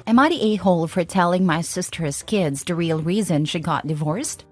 Am I the a-hole for telling my sister's kids the real reason she got divorced?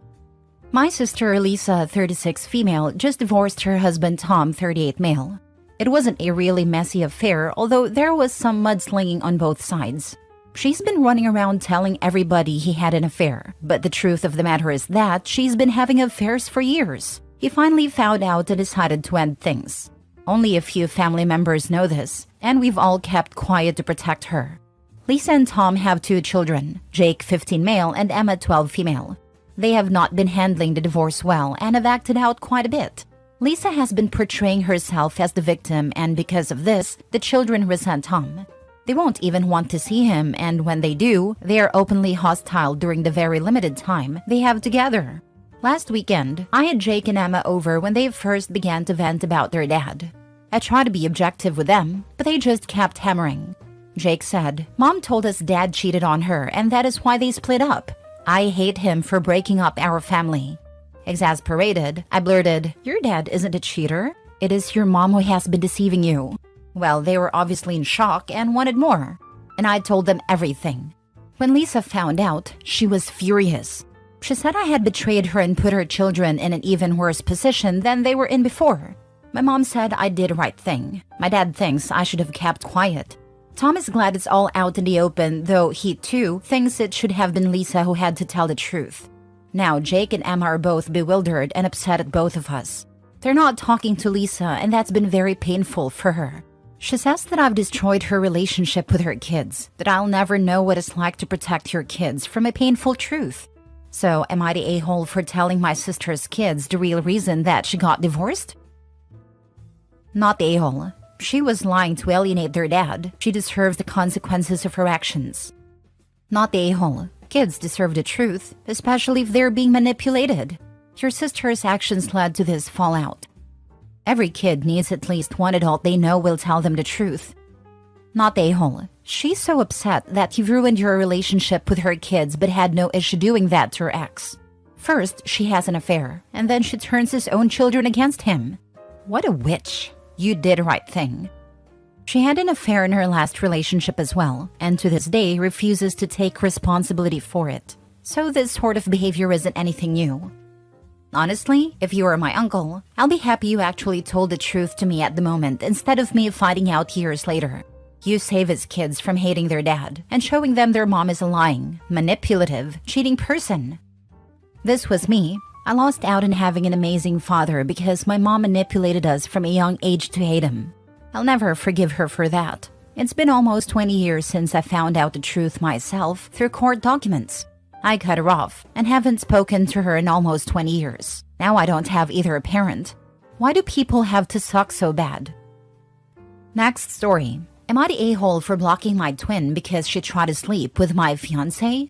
My sister Lisa, 36 female, just divorced her husband Tom, 38 male. It wasn't a really messy affair, although there was some mudslinging on both sides. She's been running around telling everybody he had an affair, but the truth of the matter is that she's been having affairs for years. He finally found out and decided to end things. Only a few family members know this, and we've all kept quiet to protect her. Lisa and Tom have 2 children, Jake, 15 male, and Emma, 12 female. They have not been handling the divorce well and have acted out quite a bit. Lisa has been portraying herself as the victim, and because of this, the children resent Tom. They won't even want to see him, and when they do, they are openly hostile during the very limited time they have together. Last weekend, I had Jake and Emma over when they first began to vent about their dad. I tried to be objective with them, but they just kept hammering. Jake said, "Mom told us Dad cheated on her, and that is why they split up. I hate him for breaking up our family." Exasperated, I blurted, "Your dad isn't a cheater. It is your mom who has been deceiving you." Well, they were obviously in shock and wanted more, and I told them everything. When Lisa found out, she was furious. She said I had betrayed her and put her children in an even worse position than they were in before. My mom said I did the right thing. My dad thinks I should have kept quiet. Tom is glad it's all out in the open, though he too thinks it should have been Lisa who had to tell the truth. Now Jake and Emma are both bewildered and upset at both of us. They're not talking to Lisa, and that's been very painful for her. She says that I've destroyed her relationship with her kids, that I'll never know what it's like to protect your kids from a painful truth. So, am I the a-hole for telling my sister's kids the real reason that she got divorced? Not the a-hole. She was lying to alienate their dad. She deserves the consequences of her actions. Not the a-hole. Kids deserve the truth, especially if they're being manipulated. Your sister's actions led to this fallout. Every kid needs at least one adult they know will tell them the truth. Not the a-hole. She's so upset that you've ruined your relationship with her kids but had no issue doing that to her ex. First, she has an affair, and then she turns his own children against him. What a witch. You did the right thing. She had an affair in her last relationship as well, and to this day refuses to take responsibility for it. So this sort of behavior isn't anything new. Honestly, if you were my uncle, I'll be happy you actually told the truth to me at the moment instead of me finding out years later. You save his kids from hating their dad and showing them their mom is a lying, manipulative, cheating person. This was me. I lost out on having an amazing father because my mom manipulated us from a young age to hate him. I'll never forgive her for that. It's been almost 20 years since I found out the truth myself through court documents. I cut her off and haven't spoken to her in almost 20 years. Now I don't have either a parent. Why do people have to suck so bad? Next story. Am I the a-hole for blocking my twin because she tried to sleep with my fiancé?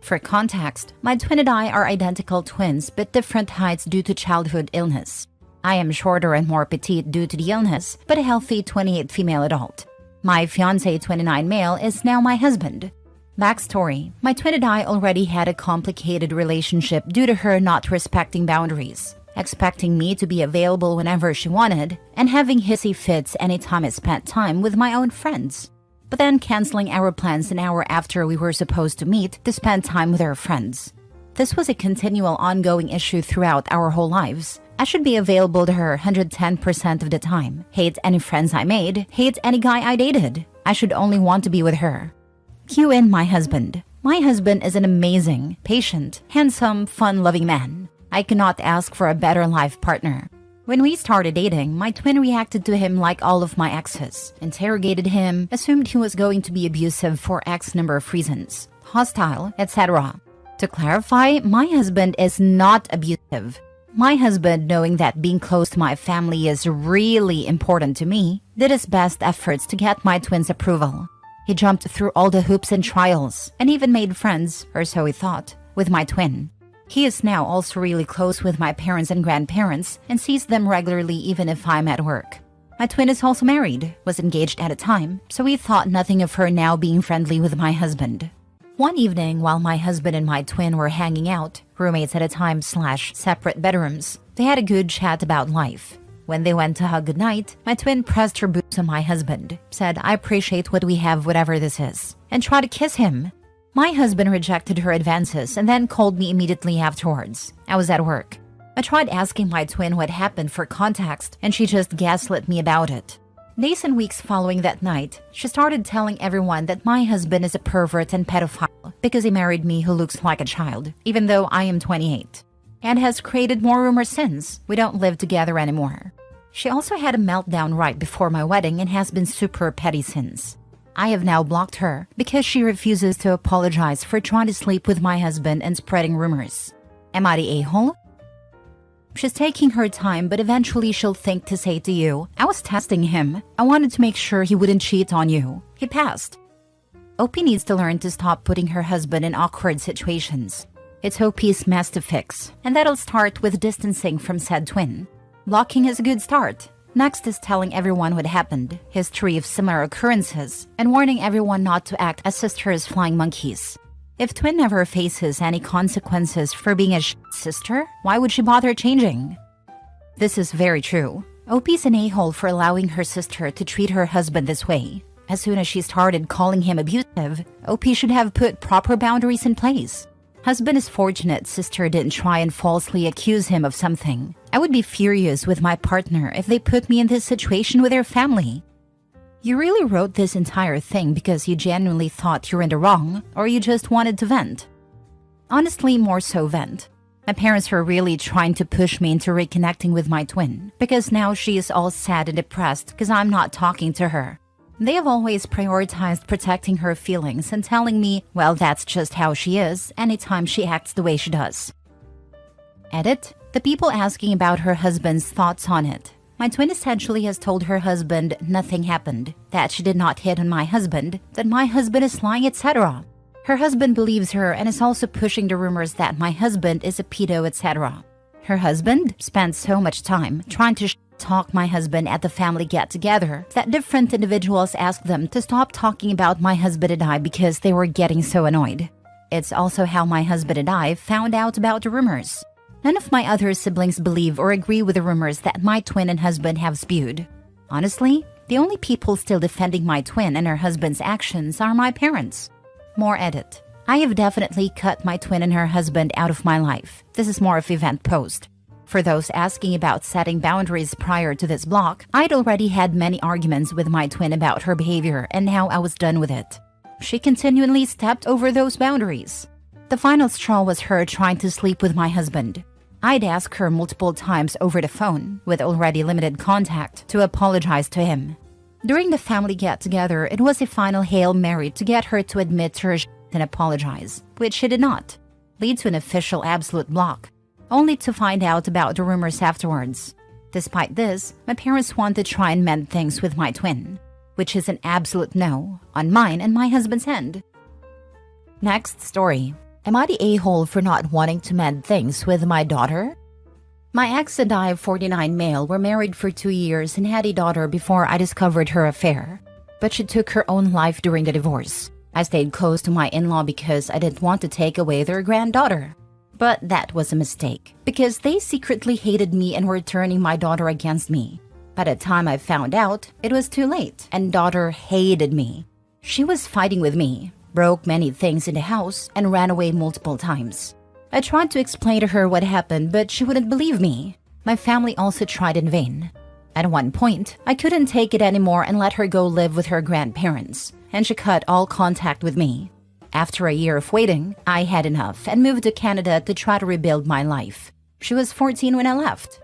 For context, my twin and I are identical twins but different heights due to childhood illness. I am shorter and more petite due to the illness, but a healthy 28 female adult. My fiancé, 29 male, is now my husband. Backstory: my twin and I already had a complicated relationship due to her not respecting boundaries, expecting me to be available whenever she wanted, and having hissy fits anytime I spent time with my own friends. But then canceling our plans an hour after we were supposed to meet to spend time with our friends. This was a continual ongoing issue throughout our whole lives. I should be available to her 110% of the time, hate any friends I made, hate any guy I dated. I should only want to be with her. Cue in my husband. My husband is an amazing, patient, handsome, fun-loving man. I cannot ask for a better life partner. When we started dating, my twin reacted to him like all of my exes, interrogated him, assumed he was going to be abusive for X number of reasons, hostile, etc. To clarify, my husband is not abusive. My husband, knowing that being close to my family is really important to me, did his best efforts to get my twin's approval. He jumped through all the hoops and trials, and even made friends, or so he thought, with my twin. He is now also really close with my parents and grandparents and sees them regularly even if I'm at work. My twin is also married, was engaged at a time, so we thought nothing of her now being friendly with my husband. One evening, while my husband and my twin were hanging out, roommates at a time / separate bedrooms, they had a good chat about life. When they went to hug goodnight, my twin pressed her boobs on my husband, said, "I appreciate what we have, whatever this is," and tried to kiss him. My husband rejected her advances and then called me immediately afterwards. I was at work. I tried asking my twin what happened for context, and she just gaslit me about it. Days and weeks following that night, she started telling everyone that my husband is a pervert and pedophile because he married me who looks like a child, even though I am 28. And has created more rumors since. We don't live together anymore. She also had a meltdown right before my wedding and has been super petty since. I have now blocked her because she refuses to apologize for trying to sleep with my husband and spreading rumors. Am I the a-hole? She's taking her time, but eventually she'll think to say to you, "I was testing him. I wanted to make sure he wouldn't cheat on you. He passed." OP needs to learn to stop putting her husband in awkward situations. It's OP's mess to fix, and that'll start with distancing from said twin. Blocking is a good start. Next is telling everyone what happened, history of similar occurrences, and warning everyone not to act as sisters flying monkeys. If twin never faces any consequences for being a sister, why would she bother changing? This is very true. OP's an a-hole for allowing her sister to treat her husband this way. As soon as she started calling him abusive, OP should have put proper boundaries in place. Husband is fortunate sister didn't try and falsely accuse him of something. I would be furious with my partner if they put me in this situation with their family. You really wrote this entire thing because you genuinely thought you were in the wrong, or you just wanted to vent? Honestly, more so vent. My parents were really trying to push me into reconnecting with my twin, because now she is all sad and depressed because I'm not talking to her. They have always prioritized protecting her feelings and telling me, well, that's just how she is anytime she acts the way she does. Edit. The people asking about her husband's thoughts on it. My twin essentially has told her husband nothing happened, that she did not hit on my husband, that my husband is lying, etc. Her husband believes her and is also pushing the rumors that my husband is a pedo, etc. Her husband spent so much time trying to talk my husband at the family get-together that different individuals asked them to stop talking about my husband and I because they were getting so annoyed. It's also how my husband and I found out about the rumors. None of my other siblings believe or agree with the rumors that my twin and husband have spewed. Honestly, the only people still defending my twin and her husband's actions are my parents. More edit. I have definitely cut my twin and her husband out of my life. This is more of event post. For those asking about setting boundaries prior to this block, I'd already had many arguments with my twin about her behavior and how I was done with it. She continually stepped over those boundaries. The final straw was her trying to sleep with my husband. I'd ask her multiple times over the phone, with already limited contact, to apologize to him. During the family get-together, it was a final Hail Mary to get her to admit to her and apologize, which she did not. Lead to an official absolute block, only to find out about the rumors afterwards. Despite this, my parents want to try and mend things with my twin, which is an absolute no on mine and my husband's end. Next story. Am I the a-hole for not wanting to mend things with my daughter? My ex and I, 49 male, were married for 2 years and had a daughter before I discovered her affair. But she took her own life during the divorce. I stayed close to my in-law because I didn't want to take away their granddaughter. But that was a mistake, because they secretly hated me and were turning my daughter against me. By the time I found out, it was too late, and daughter hated me. She was fighting with me, broke many things in the house, and ran away multiple times. I tried to explain to her what happened, but she wouldn't believe me. My family also tried in vain. At one point, I couldn't take it anymore and let her go live with her grandparents, and she cut all contact with me. After a year of waiting, I had enough and moved to Canada to try to rebuild my life. She was 14 when I left.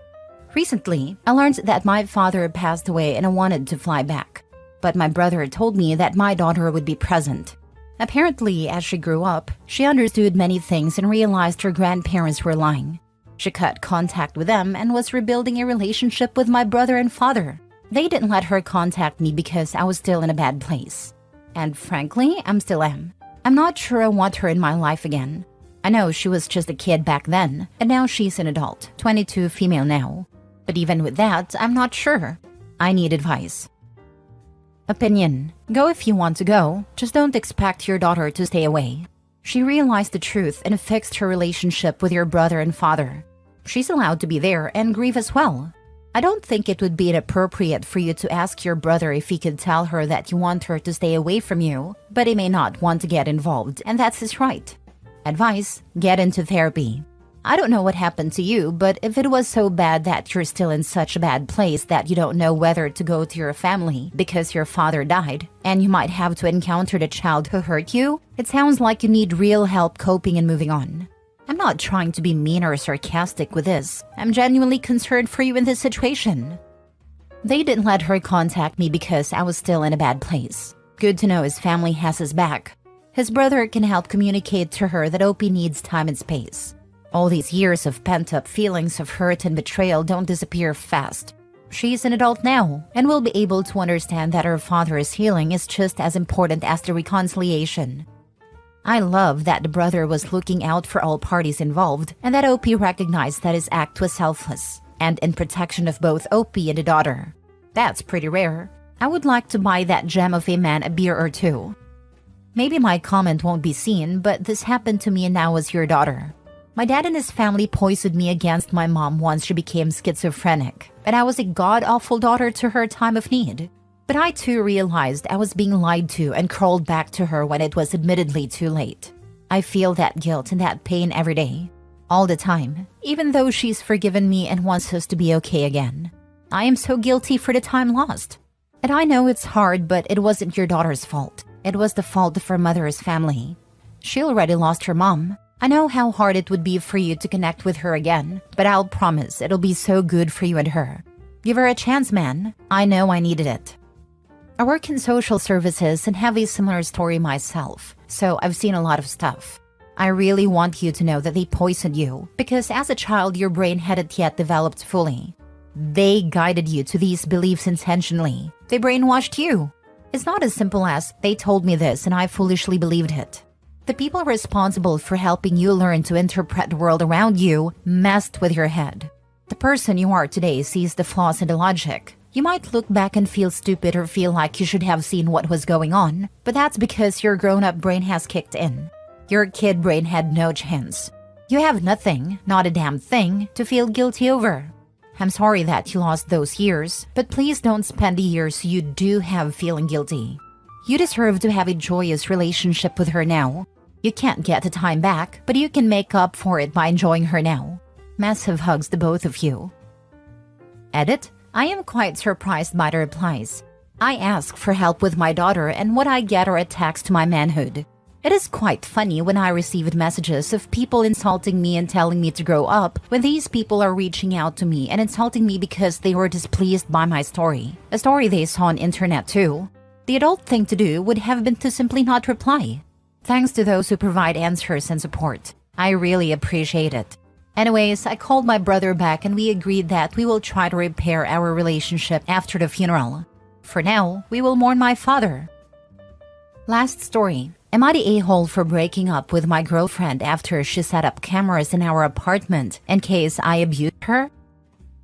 Recently, I learned that my father passed away and I wanted to fly back. But my brother told me that my daughter would be present. Apparently, as she grew up, she understood many things and realized her grandparents were lying. She cut contact with them and was rebuilding a relationship with my brother and father. They didn't let her contact me because I was still in a bad place. And frankly, I still am. I'm not sure I want her in my life again. I know she was just a kid back then, and now she's an adult, 22 female now. But even with that, I'm not sure. I need advice. Opinion. Go if you want to go, just don't expect your daughter to stay away. She realized the truth and fixed her relationship with your brother and father. She's allowed to be there and grieve as well. I don't think it would be inappropriate for you to ask your brother if he could tell her that you want her to stay away from you, but he may not want to get involved, and that's his right. Advice: get into therapy. I don't know what happened to you, but if it was so bad that you're still in such a bad place that you don't know whether to go to your family because your father died, and you might have to encounter the child who hurt you, it sounds like you need real help coping and moving on. I'm not trying to be mean or sarcastic with this. I'm genuinely concerned for you in this situation. They didn't let her contact me because I was still in a bad place. Good to know his family has his back. His brother can help communicate to her that OP needs time and space. All these years of pent-up feelings of hurt and betrayal don't disappear fast. She's an adult now and will be able to understand that her father's healing is just as important as the reconciliation. I love that the brother was looking out for all parties involved and that OP recognized that his act was selfless and in protection of both OP and the daughter. That's pretty rare. I would like to buy that gem of a man a beer or two. Maybe my comment won't be seen, but this happened to me and now as your daughter. My dad and his family poisoned me against my mom once she became schizophrenic, and I was a god-awful daughter to her time of need. But I too realized I was being lied to and crawled back to her when it was admittedly too late. I feel that guilt and that pain every day, all the time, even though she's forgiven me and wants us to be okay again. I am so guilty for the time lost. And I know it's hard, but it wasn't your daughter's fault. It was the fault of her mother's family. She already lost her mom. I know how hard it would be for you to connect with her again, but I'll promise it'll be so good for you and her. Give her a chance, man. I know I needed it. I work in social services and have a similar story myself, so I've seen a lot of stuff. I really want you to know that they poisoned you, because as a child your brain hadn't yet developed fully. They guided you to these beliefs intentionally. They brainwashed you. It's not as simple as, they told me this and I foolishly believed it. The people responsible for helping you learn to interpret the world around you messed with your head. The person you are today sees the flaws in the logic. You might look back and feel stupid or feel like you should have seen what was going on, but that's because your grown-up brain has kicked in. Your kid brain had no chance. You have nothing, not a damn thing, to feel guilty over. I'm sorry that you lost those years, but please don't spend the years you do have feeling guilty. You deserve to have a joyous relationship with her now. You can't get the time back, but you can make up for it by enjoying her now. Massive hugs to both of you. Edit: I am quite surprised by the replies. I ask for help with my daughter and what I get are attacks to my manhood. It is quite funny when I received messages of people insulting me and telling me to grow up when these people are reaching out to me and insulting me because they were displeased by my story. A story they saw on internet too. The adult thing to do would have been to simply not reply. Thanks to those who provide answers and support. I really appreciate it. Anyways, I called my brother back and we agreed that we will try to repair our relationship after the funeral. For now, we will mourn my father. Last story. Am I the a-hole for breaking up with my girlfriend after she set up cameras in our apartment in case I abused her?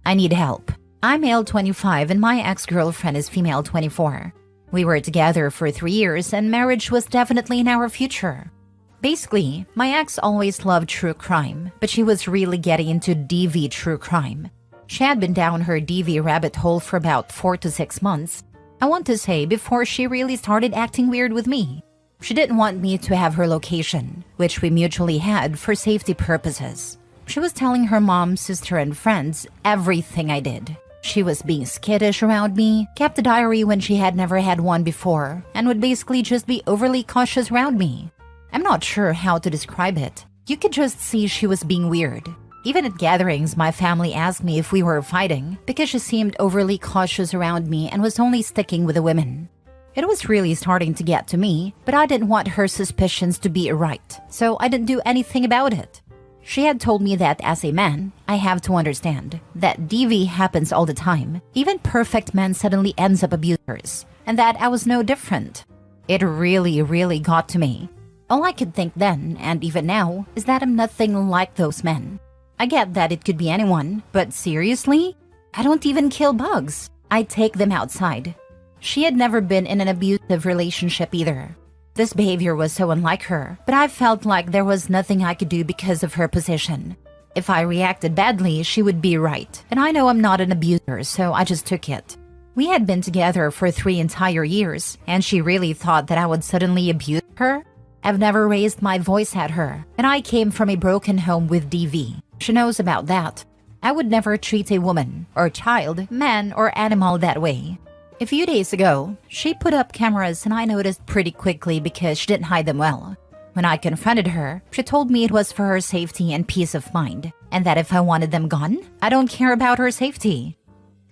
I need help. I'm male 25 and my ex-girlfriend is female 24. We were together for 3 years and marriage was definitely in our future. Basically, my ex always loved true crime, but she was really getting into DV true crime. She had been down her DV rabbit hole for about 4 to 6 months. I want to say before she really started acting weird with me. She didn't want me to have her location, which we mutually had for safety purposes. She was telling her mom, sister, and friends everything I did. She was being skittish around me, kept a diary when she had never had one before, and would basically just be overly cautious around me. I'm not sure how to describe it. You could just see she was being weird. Even at gatherings, my family asked me if we were fighting because she seemed overly cautious around me and was only sticking with the women. It was really starting to get to me, but I didn't want her suspicions to be right, so I didn't do anything about it. She had told me that as a man, I have to understand that DV happens all the time. Even perfect men suddenly ends up abusers, and that I was no different. It really got to me. All I could think then, and even now, is that I'm nothing like those men. I get that it could be anyone, but seriously? I don't even kill bugs. I take them outside. She had never been in an abusive relationship either. This behavior was so unlike her, but I felt like there was nothing I could do because of her position. If I reacted badly, she would be right. And I know I'm not an abuser, so I just took it. We had been together for 3 entire years, and she really thought that I would suddenly abuse her? I've never raised my voice at her, and I came from a broken home with DV. She knows about that. I would never treat a woman, or child, man, or animal that way. A few days ago, she put up cameras and I noticed pretty quickly because she didn't hide them well. When I confronted her, she told me it was for her safety and peace of mind, and that if I wanted them gone, I don't care about her safety.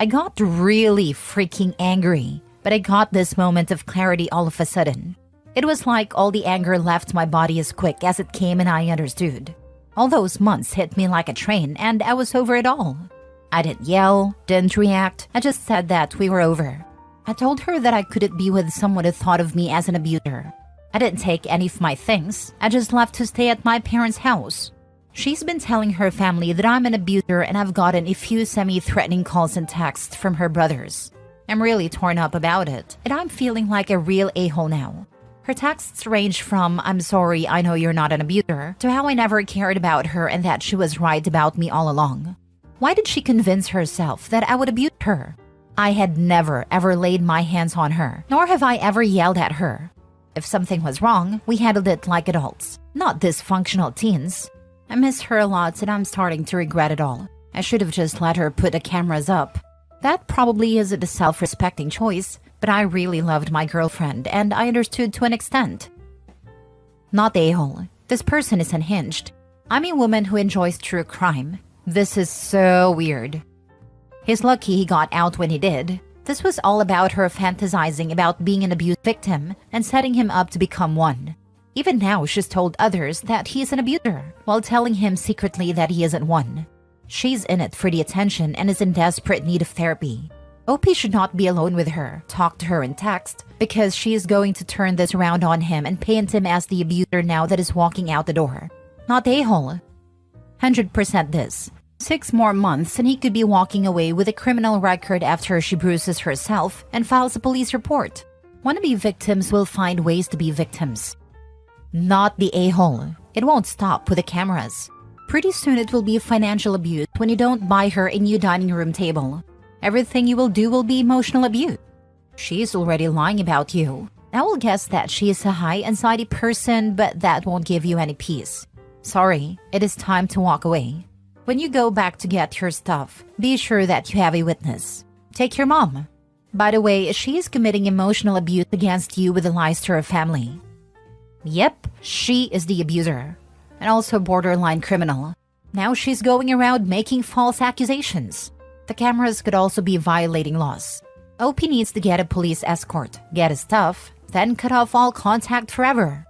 I got really freaking angry, but I got this moment of clarity all of a sudden. It was like all the anger left my body as quick as it came and I understood. All those months hit me like a train and I was over it all. I didn't yell, didn't react, I just said that we were over. I told her that I couldn't be with someone who thought of me as an abuser. I didn't take any of my things, I just left to stay at my parents' house. She's been telling her family that I'm an abuser and I've gotten a few semi-threatening calls and texts from her brothers. I'm really torn up about it, and I'm feeling like a real a-hole now. Her texts range from, "I'm sorry, I know you're not an abuser," to how I never cared about her and that she was right about me all along. Why did she convince herself that I would abuse her? I had never ever laid my hands on her, nor have I ever yelled at her. If something was wrong, we handled it like adults, not dysfunctional teens. I miss her a lot and I'm starting to regret it all. I should have just let her put the cameras up. That probably isn't a self-respecting choice, but I really loved my girlfriend and I understood to an extent. Not the a-hole. This person is unhinged. I'm a woman who enjoys true crime. This is so weird. He's lucky he got out when he did. This was all about her fantasizing about being an abuse victim and setting him up to become one. Even now, she's told others that he's an abuser, while telling him secretly that he isn't one. She's in it for the attention and is in desperate need of therapy. OP should not be alone with her, talk to her in text, because she is going to turn this around on him and paint him as the abuser now that is walking out the door. Not the a-hole. 100% this. 6 more months and he could be walking away with a criminal record after she bruises herself and files a police report. Wannabe victims will find ways to be victims. Not the a-hole. It won't stop with the cameras. Pretty soon it will be financial abuse when you don't buy her a new dining room table. Everything you will do will be emotional abuse. She's already lying about you. I will guess that she is a high anxiety person, but that won't give you any peace. Sorry, it is time to walk away. When you go back to get your stuff, be sure that you have a witness. Take your mom. By the way, she is committing emotional abuse against you with the lies to her family. Yep, she is the abuser. And also borderline criminal. Now she's going around making false accusations. The cameras could also be violating laws. OP needs to get a police escort, get his stuff, then cut off all contact forever.